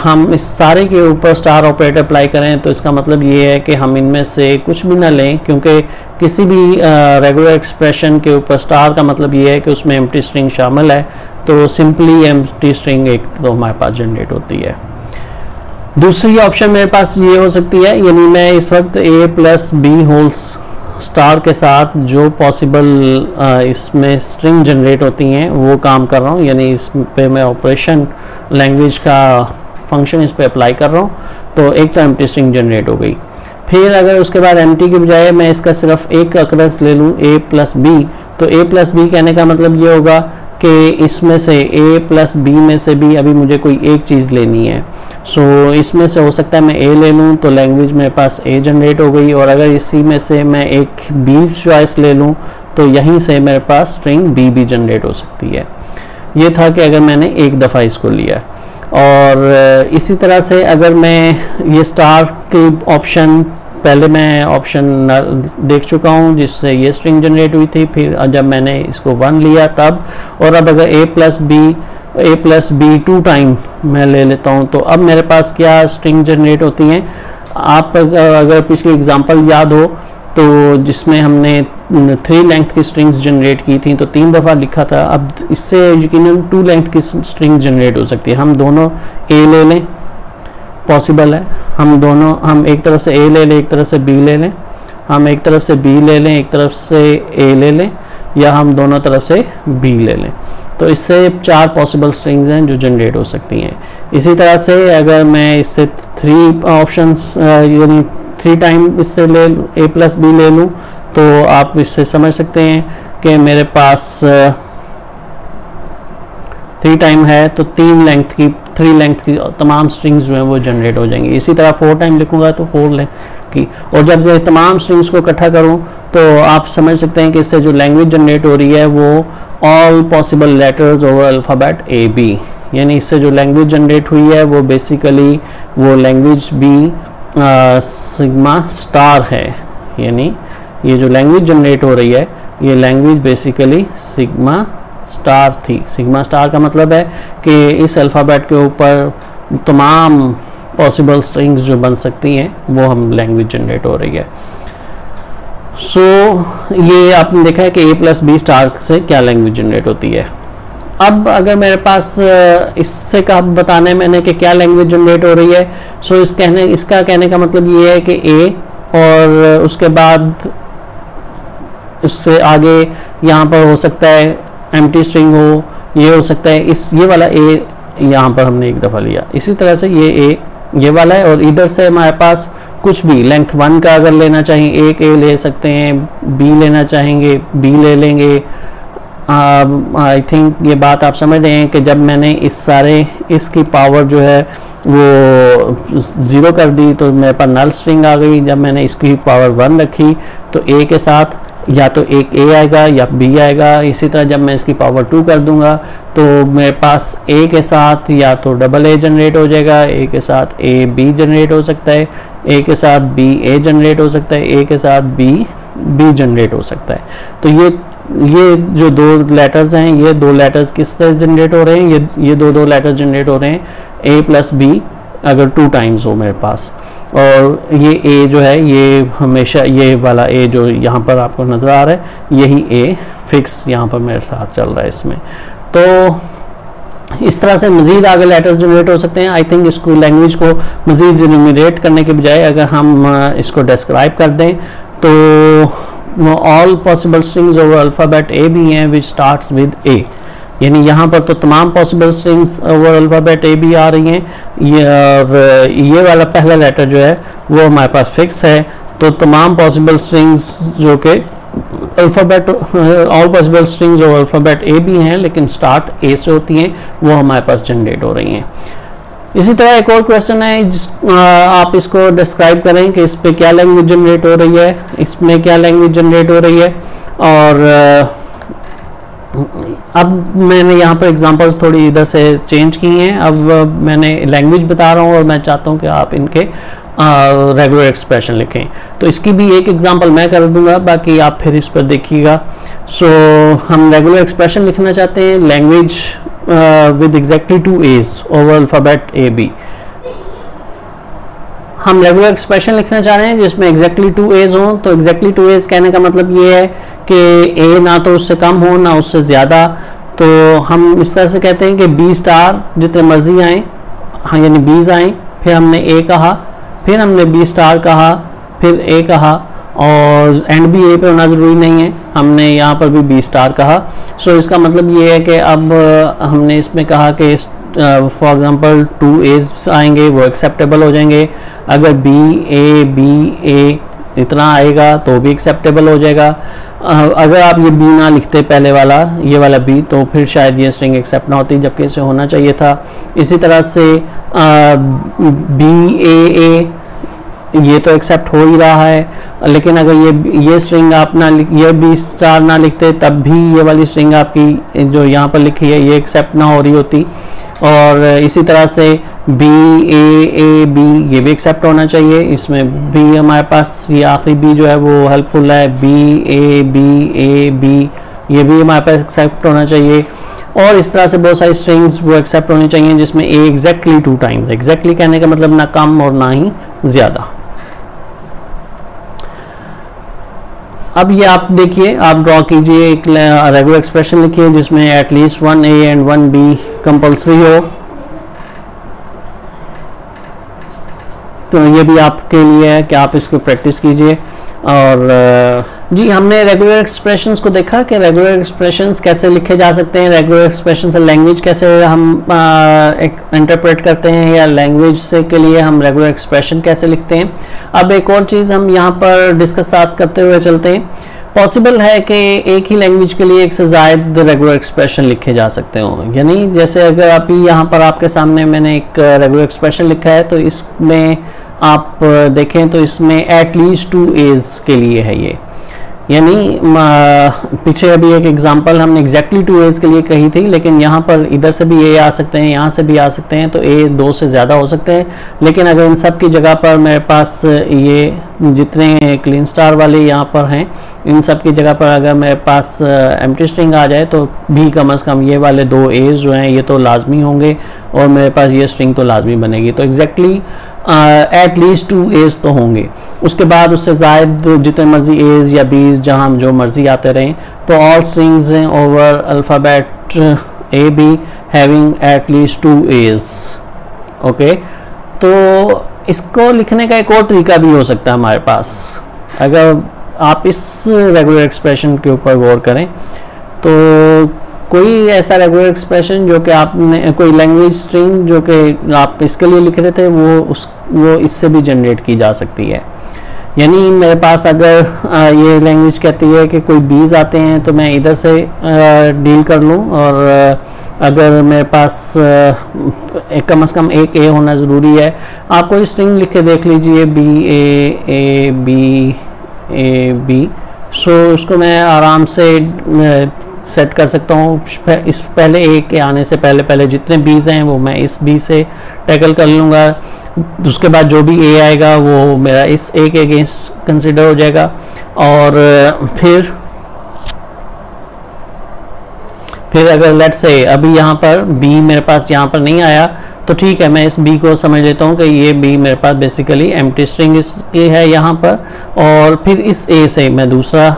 Speaker 1: हम इस सारे के ऊपर स्टार ऑपरेटर अप्लाई करें, तो इसका मतलब ये है कि हम इनमें से कुछ भी ना लें, क्योंकि किसी भी रेगुलर एक्सप्रेशन के ऊपर स्टार का मतलब ये है कि उसमें एम्प्टी स्ट्रिंग शामिल है, तो सिंपली एम्प्टी स्ट्रिंग एक तो हमारे पास जनरेट होती है। दूसरी ऑप्शन मेरे पास ये हो सकती है, यानी मैं इस वक्त a plus B whole's star के साथ जो पॉसिबल इसमें स्ट्रिंग जनरेट होती हैं वो काम कर रहा हूँ, यानी इस पे मैं ऑपरेशन लैंग्वेज का फंक्शन इस पे अप्लाई कर रहा हूँ, तो एक तो एम्प्टी स्ट्रिंग जनरेट हो गई। फिर अगर उसके बाद एम्प्टी के बजाय मैं इसका सिर्फ एक अकरेंस ले लूँ a प्लस बी, तो a प्लस बी कहने का मतलब ये होगा कि इसमें से a प्लस बी में से भी अभी मुझे कोई एक चीज़ लेनी है। सो इसमें से हो सकता है मैं a ले लूँ तो लैंग्वेज मेरे पास a जनरेट हो गई, और अगर इसी में से मैं एक b चॉइस ले लूँ तो यहीं से मेरे पास स्ट्रिंग b भी जनरेट हो सकती है। ये था कि अगर मैंने एक दफ़ा इसको लिया, और इसी तरह से अगर मैं ये स्टार की ऑप्शन, पहले मैं ऑप्शन देख चुका हूँ जिससे ये स्ट्रिंग जनरेट हुई थी, फिर जब मैंने इसको 1 लिया तब, और अब अगर a प्लस बी 2 टाइम मैं ले लेता हूँ, तो अब मेरे पास क्या स्ट्रिंग जनरेट होती हैं। आप अगर पिछली एग्जांपल याद हो तो जिसमें हमने 3 लेंथ की स्ट्रिंग्स जनरेट की थी, तो 3 दफ़ा लिखा था, अब इससे यकीनन 2 लेंथ की स्ट्रिंग जनरेट हो सकती है। हम दोनों a ले लें, पॉसिबल है, हम एक तरफ से a ले लें, एक तरफ से b ले लें, हम एक तरफ से b ले लें, एक तरफ से a ले लें, या हम दोनों तरफ से b ले लें, तो इससे 4 पॉसिबल स्ट्रिंग्स हैं जो जनरेट हो सकती हैं। इसी तरह से अगर मैं इससे 3 ऑप्शंस यानी 3 टाइम इससे a प्लस बी ले लूँ, तो आप इससे समझ सकते हैं कि मेरे पास 3 टाइम है तो 3 लेंथ की तमाम स्ट्रिंग्स जो हैं वो जनरेट हो जाएंगी। इसी तरह 4 टाइम लिखूंगा तो 4 लेंथ की, और जब ये तमाम स्ट्रिंग्स को इकट्ठा करूं तो आप समझ सकते हैं कि इससे जो लैंग्वेज जनरेट हो रही है वो all possible letters over alphabet A B, यानी इससे जो लैंग्वेज जनरेट हुई है वो बेसिकली वो लैंग्वेज बी सिग्मा स्टार है, यानी ये जो लैंग्वेज जनरेट हो रही है ये लैंग्वेज बेसिकली सिग्मा स्टार थी। सिग्मा स्टार का मतलब है कि इस अल्फ़ाबेट के ऊपर तमाम पॉसिबल स्ट्रिंग्स जो बन सकती हैं वो हम लैंग्वेज जनरेट हो रही है। सो ये आपने देखा है कि a प्लस बी स्टार से क्या लैंग्वेज जनरेट होती है। अब अगर मेरे पास इससे का बताना है मैंने कि क्या लैंग्वेज जनरेट हो रही है, सो इसका कहने का मतलब ये है कि a और उसके बाद उससे आगे यहाँ पर हो सकता है एम्प्टी स्ट्रिंग हो, ये हो सकता है ये वाला a यहाँ पर हमने एक दफ़ा लिया, इसी तरह से ये a ये वाला है, और इधर से हमारे पास कुछ भी लेंथ 1 का अगर लेना चाहिए एक a ले सकते हैं, b लेना चाहेंगे b ले लेंगे। आई थिंक ये बात आप समझ रहे हैं कि जब मैंने इसकी पावर जो है वो 0 कर दी तो मेरे पास नल स्ट्रिंग आ गई। जब मैंने इसकी पावर 1 रखी तो a के साथ या तो एक a आएगा या b आएगा। इसी तरह जब मैं इसकी पावर 2 कर दूंगा तो मेरे पास a के साथ या तो डबल a जनरेट हो जाएगा, a के साथ a b जनरेट हो सकता है, a के साथ b a जनरेट हो सकता है, a के साथ b b जनरेट हो सकता है। तो ये जो 2 लेटर्स हैं, ये 2 लेटर्स किस तरह जनरेट हो रहे हैं, ये 2 लेटर्स जनरेट हो रहे हैं a प्लस b अगर 2 टाइम्स हो मेरे पास, और ये a जो है ये हमेशा ये वाला a जो यहाँ पर आपको नज़र आ रहा है यही a फिक्स यहाँ पर मेरे साथ चल रहा है इसमें। तो इस तरह से मज़ीद आगे लेटर्स जनरेट हो सकते हैं। आई थिंक इसको लैंग्वेज को मज़ीद इन्यूमरेट करने के बजाय अगर हम इसको डिस्क्राइब कर दें तो all possible strings over alphabet a भी हैं विच स्टार्ट्स विद a, यानी यहाँ पर तो तमाम possible strings over alphabet a भी आ रही हैं। ये वाला पहला लेटर जो है वो हमारे पास फिक्स है, तो तमाम पॉसिबल स्ट्रिंग्स जो कि अल्फ़ाबेट ऑल पॉसिबल स्ट्रिंग्स और अल्फ़ाबेट ए भी हैं, लेकिन स्टार्ट ए से होती हैं, वो हमारे पास जनरेट हो रही हैं। इसी तरह एक और क्वेश्चन है, आप इसको डिस्क्राइब करें कि इस पे क्या लैंग्वेज जनरेट हो रही है, इसमें क्या लैंग्वेज जनरेट हो रही है। और अब मैंने यहाँ पर एग्जांपल्स थोड़ी इधर से चेंज की हैं, अब मैंने लैंग्वेज बता रहा हूँ और मैं चाहता हूँ कि आप इनके रेगुलर एक्सप्रेशन लिखें। तो इसकी भी एक एग्जांपल मैं कर दूंगा, बाकी आप फिर इस पर देखिएगा। सो हम रेगुलर एक्सप्रेशन लिखना चाहते हैं, language with exactly 2 A's over alphabet A B. हम रेगुलर एक्सप्रेशन लिखना चाह रहे हैं जिसमें एग्जैक्टली 2 A's हों। तो एग्जैक्टली 2 A's कहने का मतलब ये है कि ए ना तो उससे कम हो ना उससे ज़्यादा। तो हम इस तरह से कहते हैं कि बी स्टार जितने मर्जी आए, हाँ यानी बीज आए, फिर हमने ए कहा, फिर हमने बी स्टार कहा, फिर ए कहा, और एंड भी ए पे होना ज़रूरी नहीं है, हमने यहाँ पर भी बी स्टार कहा। सो इसका मतलब ये है कि अब हमने इसमें कहा कि फॉर एग्जांपल 2 A's आएंगे, वो एक्सेप्टेबल हो जाएंगे। अगर बी ए इतना आएगा तो भी एक्सेप्टेबल हो जाएगा। अगर आप ये बी ना लिखते पहले वाला, ये वाला बी, तो फिर शायद ये स्ट्रिंग एक्सेप्ट ना होती, जबकि इसे होना चाहिए था। इसी तरह से बी ए ये तो एक्सेप्ट हो ही रहा है, लेकिन अगर ये स्ट्रिंग आप ना ये बी स्टार ना लिखते तब भी ये वाली स्ट्रिंग आपकी जो यहाँ पर लिखी है ये एक्सेप्ट ना हो रही होती। और इसी तरह से बी ए बी ये भी एक्सेप्ट होना चाहिए। इसमें बी हमारे पास ये आखिरी बी जो है वो हेल्पफुल है, बी ए बी ये भी हमारे पास एक्सेप्ट होना चाहिए। और इस तरह से बहुत सारी स्ट्रिंग्स वो एक्सेप्ट होनी चाहिए जिसमें ए एग्जैक्टली 2 टाइम्स, एग्जैक्टली कहने का मतलब ना कम और ना ही ज़्यादा। अब ये आप देखिए, आप ड्रॉ कीजिए, एक रेगुलर एक्सप्रेशन लिखिए जिसमें at least 1 A and 1 B compulsory हो। तो ये भी आपके लिए है कि आप इसको प्रैक्टिस कीजिए। और जी हमने रेगुलर एक्सप्रेशंस को देखा कि रेगुलर एक्सप्रेशंस कैसे लिखे जा सकते हैं, रेगुलर एक्सप्रेशन से लैंग्वेज कैसे हम एक इंटरप्रेट करते हैं, या लैंग्वेज से के लिए हम रेगुलर एक्सप्रेशन कैसे लिखते हैं। अब एक और चीज़ हम यहाँ पर डिस्कस करते हुए चलते हैं। पॉसिबल है कि एक ही लैंग्वेज के लिए एक से ज़्यादा रेगुलर एक्सप्रेशन लिखे जा सकते हों, यानी जैसे अगर आप यहाँ पर आपके सामने मैंने एक रेगुलर एक्सप्रेशन लिखा है, तो इसमें आप देखें तो इसमें एटलीस्ट 2 A's के लिए है ये, यानी पीछे अभी एक एग्जांपल हमने एग्जैक्टली 2 A's के लिए कही थी, लेकिन यहाँ पर इधर से भी ए आ सकते हैं, यहाँ से भी आ सकते हैं, तो ए 2 से ज़्यादा हो सकते हैं। लेकिन अगर इन सब की जगह पर मेरे पास ये जितने क्लीन स्टार वाले यहाँ पर हैं, इन सब की जगह पर अगर मेरे पास एम्प्टी स्ट्रिंग आ जाए तो भी कम से कम ये वाले 2 A's जो हैं ये तो लाजमी होंगे और मेरे पास ये स्ट्रिंग तो लाजमी बनेगी। तो एग्जैक्टली एटलीस्ट 2 A's तो होंगे। उसके बाद उससे ज़ायद जितने मर्जी A's या B's जहाँ जो मर्जी आते रहें, तो all strings over alphabet A be having at least 2 A's। Okay, तो इसको लिखने का एक और तरीका भी हो सकता है हमारे पास। अगर आप इस रेगुलर एक्सप्रेशन के ऊपर गौर करें तो कोई ऐसा रेगुलर एक्सप्रेशन जो कि आपने कोई लैंग्वेज स्ट्रिंग जो कि आप इसके लिए लिख रहे थे वो इससे भी जनरेट की जा सकती है। यानी मेरे पास अगर ये लैंग्वेज कहती है कि कोई बीज आते हैं तो मैं इधर से डील कर लूँ, और अगर मेरे पास कम से कम एक ए होना ज़रूरी है। आप कोई स्ट्रिंग लिख के देख लीजिए, बी ए बी, सो उसको मैं आराम से सेट कर सकता हूँ। इस पहले ए के आने से पहले जितने बीज हैं वो मैं इस बी से टैकल कर लूँगा। उसके बाद जो भी ए आएगा वो मेरा इस ए के अगेंस्ट कंसिडर हो जाएगा। और फिर अगर लेट्स से अभी यहाँ पर बी मेरे पास यहाँ पर नहीं आया तो ठीक है, मैं इस बी को समझ लेता हूँ कि ये बी मेरे पास बेसिकली एम्प्टी स्ट्रिंग इसकी है यहाँ पर, और फिर इस ए से मैं दूसरा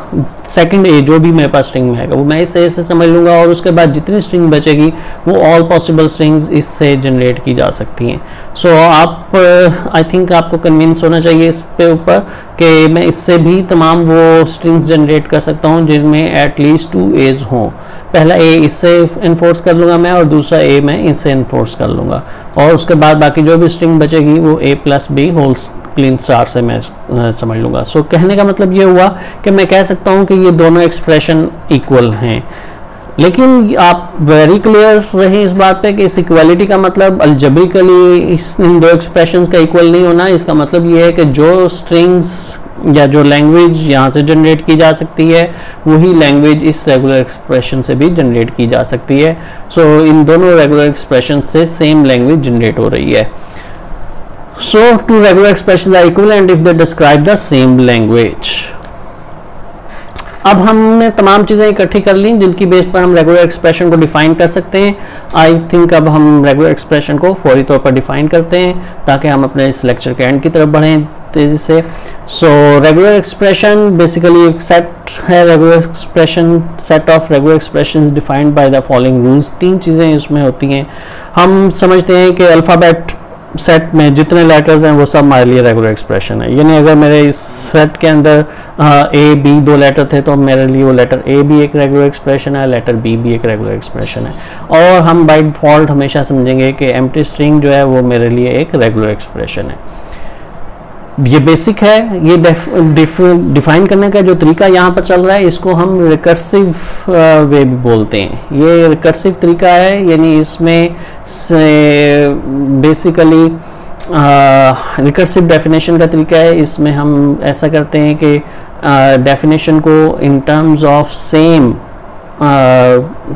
Speaker 1: सेकंड ए जो भी मेरे पास स्ट्रिंग में आएगा वो मैं इस ए से समझ लूँगा, और उसके बाद जितनी स्ट्रिंग बचेगी वो ऑल पॉसिबल स्ट्रिंग्स इससे जनरेट की जा सकती हैं। सो आप आई थिंक आपको कन्विंस होना चाहिए इस पे ऊपर कि मैं इससे भी तमाम वो स्ट्रिंग्स जनरेट कर सकता हूँ जिनमें एटलीस्ट 2 A's हों। पहला ए इससे इन्फोर्स कर लूँगा मैं, और दूसरा ए मैं इससे इन्फोर्स कर लूँगा, और उसके बाद बाकी जो भी स्ट्रिंग बचेगी वो a plus B whole's Kleene star से मैं समझ लूँगा। सो कहने का मतलब ये हुआ कि मैं कह सकता हूँ कि ये दोनों एक्सप्रेशन इक्वल हैं, लेकिन आप वेरी क्लियर रहे इस बात पे कि इस इक्वालिटी का मतलब अलजेब्रिकली इन दो एक्सप्रेशंस का इक्वल नहीं होना। इसका मतलब ये है कि जो स्ट्रिंग्स या जो लैंग्वेज यहाँ से जनरेट की जा सकती है वही लैंग्वेज इस रेगुलर एक्सप्रेशन से भी जनरेट की जा सकती है। सो इन दोनों रेगुलर एक्सप्रेशन से सेम लैंग्वेज जनरेट हो रही है। So two regular expressions are equivalent if they describe the same language. अब हमने तमाम चीज़ें इकट्ठी कर ली जिनकी बेस पर हम रेगुलर एक्सप्रेशन को डिफाइन कर सकते हैं। आई थिंक अब हम रेगुलर एक्सप्रेशन को फौरी तौर पर डिफाइन करते हैं ताकि हम अपने इस लेक्चर के एंड की तरफ बढ़ें तेज़ी से। सो रेगुलर एक्सप्रेशन बेसिकली एक सेट है, regular expression set of regular expressions defined by the following rules. 3 चीज़ें इसमें होती हैं। हम समझते हैं कि अल्फ़ाबेट सेट में जितने लेटर्स हैं वो सब हमारे लिए रेगुलर एक्सप्रेशन है। यानी अगर मेरे इस सेट के अंदर ए बी 2 लेटर थे तो मेरे लिए वो लेटर ए भी एक रेगुलर एक्सप्रेशन है, लेटर बी भी एक रेगुलर एक्सप्रेशन है। और हम बाय डिफ़ॉल्ट हमेशा समझेंगे कि एम्प्टी स्ट्रिंग जो है वो मेरे लिए एक रेगुलर एक्सप्रेशन है। ये बेसिक है। ये डिफाइन करने का जो तरीका यहाँ पर चल रहा है इसको हम रिकर्सिव वे भी बोलते हैं। ये रिकर्सिव तरीका है, यानी इसमें से बेसिकली रिकर्सिव डेफिनेशन का तरीका है। इसमें हम ऐसा करते हैं कि डेफिनेशन को in terms of same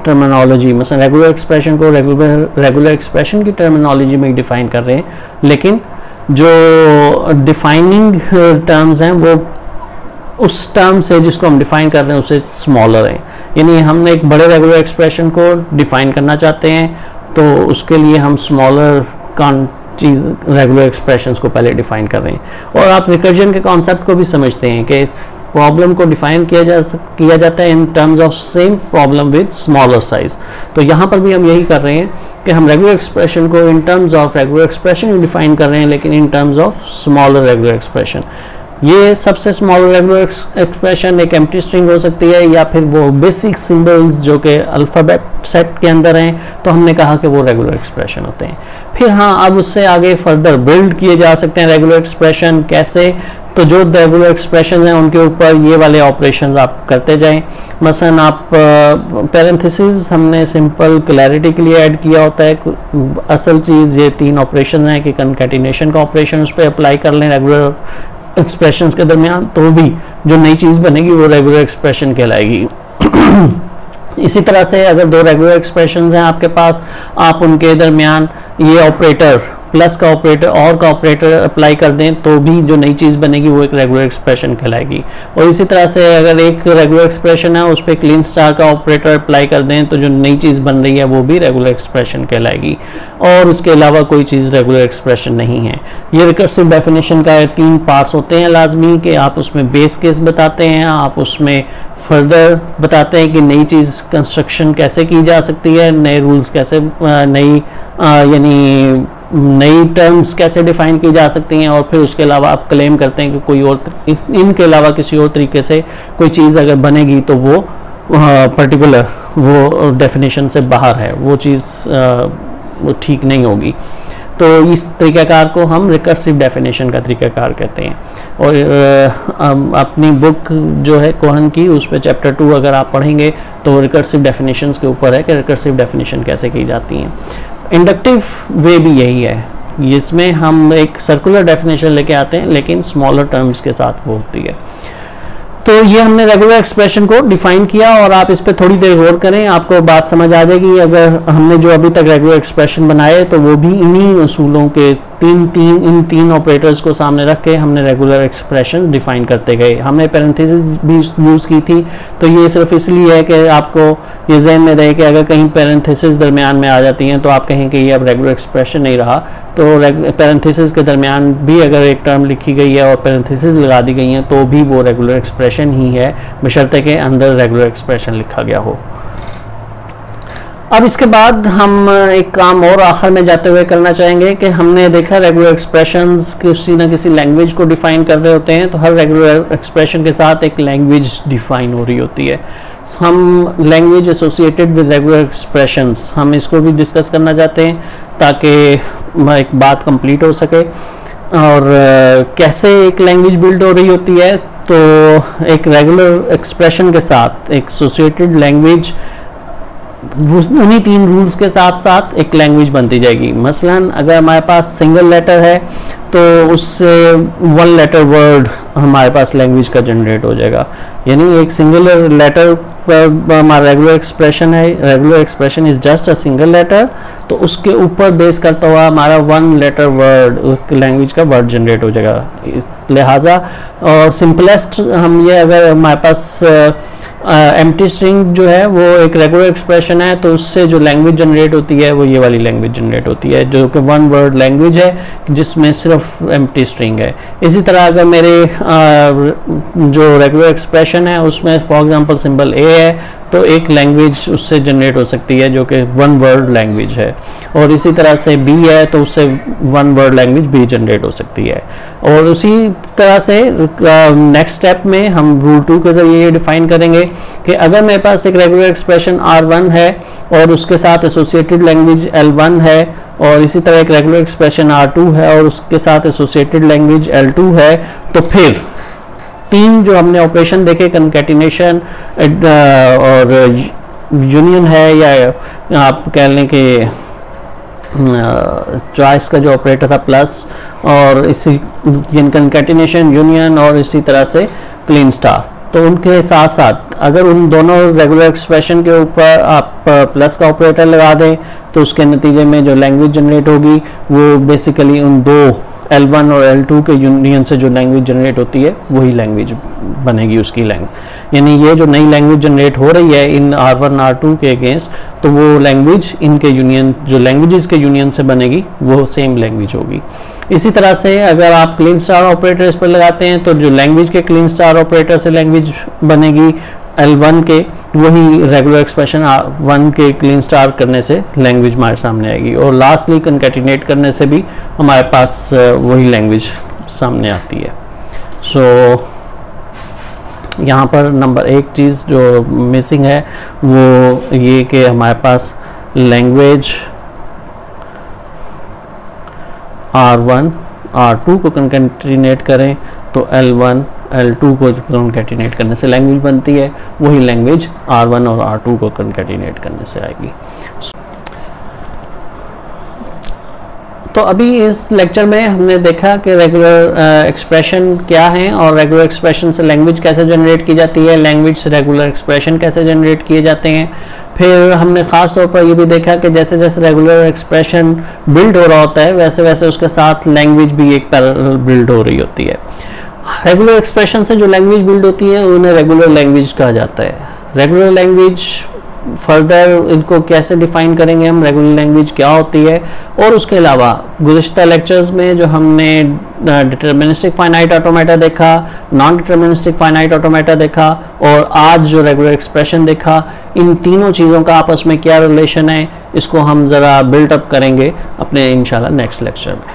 Speaker 1: terminology, मतलब रेगुलर एक्सप्रेशन को रेगुलर एक्सप्रेशन की टर्मिनोलॉजी में डिफाइन कर रहे हैं, लेकिन जो डिफाइनिंग टर्म्स हैं वो उस टर्म से जिसको हम डिफाइन कर रहे हैं उससे स्मॉलर हैं। यानी हमने एक बड़े रेगुलर एक्सप्रेशन को डिफाइन करना चाहते हैं तो उसके लिए हम स्मॉलर चीज़ रेगुलर एक्सप्रेशंस को पहले डिफाइन कर रहे हैं। और आप रिकर्जन के कॉन्सेप्ट को भी समझते हैं कि इस प्रॉब्लम को डिफाइन किया जाता है in terms of same problem with smaller size. तो यहाँ पर भी हम यही कर रहे हैं कि हम रेगुलर एक्सप्रेशन को in terms of regular expression define कर रहे हैं, लेकिन in terms of smaller regular expression. ये सबसे स्मॉलर रेगुलर एक्सप्रेशन एक एम्प्टी स्ट्रिंग हो सकती है या फिर वो बेसिक सिंबल्स जो कि अल्फ़ाबेट सेट के अंदर हैं, तो हमने कहा कि वो रेगुलर एक्सप्रेशन होते हैं। फिर हाँ, अब उससे आगे फर्दर बिल्ड किए जा सकते हैं रेगुलर एक्सप्रेशन। कैसे? तो जो रेगुलर एक्सप्रेशन हैं उनके ऊपर ये वाले ऑपरेशंस आप करते जाएं। मसलन आप पैरेंथेसिस हमने सिंपल क्लैरिटी के लिए ऐड किया होता है। असल चीज़ ये 3 ऑपरेशन हैं कि कंकैटिनेशन का ऑपरेशन उस पर अप्लाई कर लें रेगुलर एक्सप्रेशंस के दरमियान, तो भी जो नई चीज़ बनेगी वो रेगुलर एक्सप्रेशन कहलाएगी। इसी तरह से अगर 2 रेगुलर एक्सप्रेशंस हैं आपके पास, आप उनके दरमियान ये ऑपरेटर प्लस का ऑपरेटर और का ऑपरेटर अप्लाई कर दें तो भी जो नई चीज़ बनेगी वो एक रेगुलर एक्सप्रेशन कहलाएगी। और इसी तरह से अगर एक रेगुलर एक्सप्रेशन है उस पर क्लीन स्टार का ऑपरेटर अप्लाई कर दें तो जो नई चीज़ बन रही है वो भी रेगुलर एक्सप्रेशन कहलाएगी। और उसके अलावा कोई चीज़ रेगुलर एक्सप्रेशन नहीं है। ये रिकर्सिव डेफिनेशन का 3 पार्ट्स होते हैं लाजमी, कि आप उसमें बेस केस बताते हैं, आप उसमें फर्दर बताते हैं कि नई चीज़ कंस्ट्रक्शन कैसे की जा सकती है, नए रूल्स कैसे यानी नई टर्म्स कैसे डिफाइन की जा सकती हैं, और फिर उसके अलावा आप क्लेम करते हैं कि कोई और इनके अलावा किसी और तरीके से कोई चीज़ अगर बनेगी तो वो पर्टिकुलर वो डेफिनेशन से बाहर है, वो चीज़ वो ठीक नहीं होगी। तो इस तरीक़ाकार को हम रिकर्सिव डेफिनेशन का तरीक़ाकार कहते हैं। और अपनी बुक जो है कोहन की उस पर चैप्टर 2 अगर आप पढ़ेंगे तो रिकर्सिव डेफिनेशंस के ऊपर है कि रिकर्सिव डेफिनेशन कैसे की जाती हैं। इंडक्टिव वे भी यही है, इसमें हम एक सर्कुलर डेफिनेशन लेके आते हैं लेकिन स्मॉलर टर्म्स के साथ वो होती है। तो ये हमने रेगुलर एक्सप्रेशन को डिफाइन किया और आप इस पर थोड़ी देर गौर करें, आपको बात समझ आ जाएगी। अगर हमने जो अभी तक रेगुलर एक्सप्रेशन बनाए तो वो भी इन्हीं असूलों के इन तीन ऑपरेटर्स को सामने रख के हमने रेगुलर एक्सप्रेशन डिफाइन करते गए। हमने पैरेंथेसिस भी यूज़ की थी, तो ये सिर्फ इसलिए है कि आपको ये जहन में रहे कि अगर कहीं पैरेंथेसिस दरमियान में आ जाती हैं तो आप कहें कि ये अब रेगुलर एक्सप्रेशन नहीं रहा। तो पैरेंथेसिस के दरमियान भी अगर एक टर्म लिखी गई है और पैरेंथेसिस लगा दी गई हैं तो भी वो रेगुलर एक्सप्रेशन ही है, बशर्ते के अंदर रेगुलर एक्सप्रेशन लिखा गया हो। अब इसके बाद हम एक काम और आखिर में जाते हुए करना चाहेंगे कि हमने देखा रेगुलर एक्सप्रेशंस किसी न किसी लैंग्वेज को डिफाइन कर रहे होते हैं, तो हर रेगुलर एक्सप्रेशन के साथ एक लैंग्वेज डिफाइन हो रही होती है। हम language associated with regular expressions हम इसको भी डिस्कस करना चाहते हैं ताकि एक बात कंप्लीट हो सके। और कैसे एक लैंग्वेज बिल्ड हो रही होती है, तो एक रेगुलर एक्सप्रेशन के साथ एक एसोसिएटेड लैंग्वेज उन्हीं 3 रूल्स के साथ साथ एक लैंग्वेज बनती जाएगी। मसलन अगर हमारे पास सिंगल लेटर है तो उससे 1 लेटर वर्ड हमारे पास लैंग्वेज का जनरेट हो जाएगा, यानी एक सिंगल लेटर पर हमारा रेगुलर एक्सप्रेशन है, regular expression is just a single letter, तो उसके ऊपर बेस करता हुआ हमारा 1 लेटर वर्ड लैंग्वेज का वर्ड जनरेट हो जाएगा। इस लिहाजा और सिंपलेस्ट हम ये, अगर हमारे पास एम्प्टी स्ट्रिंग जो है वो एक रेगुलर एक्सप्रेशन है, तो उससे जो लैंग्वेज जनरेट होती है वो ये वाली लैंग्वेज जनरेट होती है, जो कि 1 वर्ड लैंग्वेज है जिसमें सिर्फ एम्प्टी स्ट्रिंग है। इसी तरह अगर मेरे जो रेगुलर एक्सप्रेशन है उसमें फॉर एग्जांपल सिंबल ए है, तो एक लैंग्वेज उससे जनरेट हो सकती है जो कि 1 वर्ड लैंग्वेज है, और इसी तरह से बी है तो उससे 1 वर्ड लैंग्वेज भी जनरेट हो सकती है। और उसी तरह से नेक्स्ट स्टेप में हम रूल 2 के जरिए ये डिफाइन करेंगे कि अगर मेरे पास एक रेगुलर एक्सप्रेशन R1 है और उसके साथ एसोसिएटेड लैंग्वेज L1 है, और इसी तरह एक रेगुलर एक्सप्रेशन R2 है और उसके साथ एसोसिएटेड लैंग्वेज L2 है, तो फिर 3 जो हमने ऑपरेशन देखे, कंकैटिनेशन और यूनियन है, या आप कह लें कि चॉइस का जो ऑपरेटर था प्लस, और इसी कंकैटिनेशन, यूनियन और इसी तरह से क्लीन स्टार, तो उनके साथ साथ अगर उन दोनों रेगुलर एक्सप्रेशन के ऊपर आप प्लस का ऑपरेटर लगा दें तो उसके नतीजे में जो लैंग्वेज जनरेट होगी वो बेसिकली उन 2 L1 और L2 के यूनियन से जो लैंग्वेज जनरेट होती है वही लैंग्वेज बनेगी उसकी लैंग्वेज। यानी ये जो नई लैंग्वेज जनरेट हो रही है इन R1 R2 के अगेंस्ट, तो वो लैंग्वेज इनके यूनियन, जो लैंग्वेजेस के यूनियन से बनेगी वो सेम लैंग्वेज होगी। इसी तरह से अगर आप क्लीन स्टार ऑपरेटर इस पर लगाते हैं तो जो लैंग्वेज के क्लीन स्टार ऑपरेटर से लैंग्वेज बनेगी L1 के, वही रेगुलर एक्सप्रेशन R1 के क्लीन स्टार करने से लैंग्वेज हमारे सामने आएगी, और लास्टली कंकैटिनेट करने से भी हमारे पास वही लैंग्वेज सामने आती है। सो यहाँ पर नंबर 1 चीज़ जो मिसिंग है वो ये कि हमारे पास लैंग्वेज R1 R2 को कंकैटिनेट करें तो L1 L2 को कंकैटिनेट करने से लैंग्वेज बनती है, वही लैंग्वेज R1 और R2 को कंकैटिनेट करने से आएगी। तो अभी इस लेक्चर में हमने देखा कि रेगुलर एक्सप्रेशन क्या है और रेगुलर एक्सप्रेशन से लैंग्वेज कैसे जनरेट की जाती है, लैंग्वेज से रेगुलर एक्सप्रेशन कैसे जनरेट किए जाते हैं। फिर हमने ख़ास तौर पर ये भी देखा कि जैसे जैसे रेगुलर एक्सप्रेशन बिल्ड हो रहा होता है वैसे वैसे उसके साथ लैंग्वेज भी एक पैरेलल बिल्ड हो रही होती है। रेगुलर एक्सप्रेशन से जो लैंग्वेज बिल्ड होती है उन्हें रेगुलर लैंग्वेज कहा जाता है। रेगुलर लैंग्वेज फर्दर इनको कैसे डिफाइन करेंगे हम, रेगुलर लैंग्वेज क्या होती है, और उसके अलावा गुज़िश्ता लेक्चर्स में जो हमने डिटर्मिनिस्टिक फाइनाइट ऑटोमेटा देखा, नॉन डिटर्मिनिस्टिक फाइनाइट ऑटोमेटा देखा, और आज जो रेगुलर एक्सप्रेशन देखा, इन तीनों चीज़ों का आपस में क्या रिलेशन है, इसको हम ज़रा बिल्ट अप करेंगे अपने इंशाल्लाह नेक्स्ट लेक्चर में।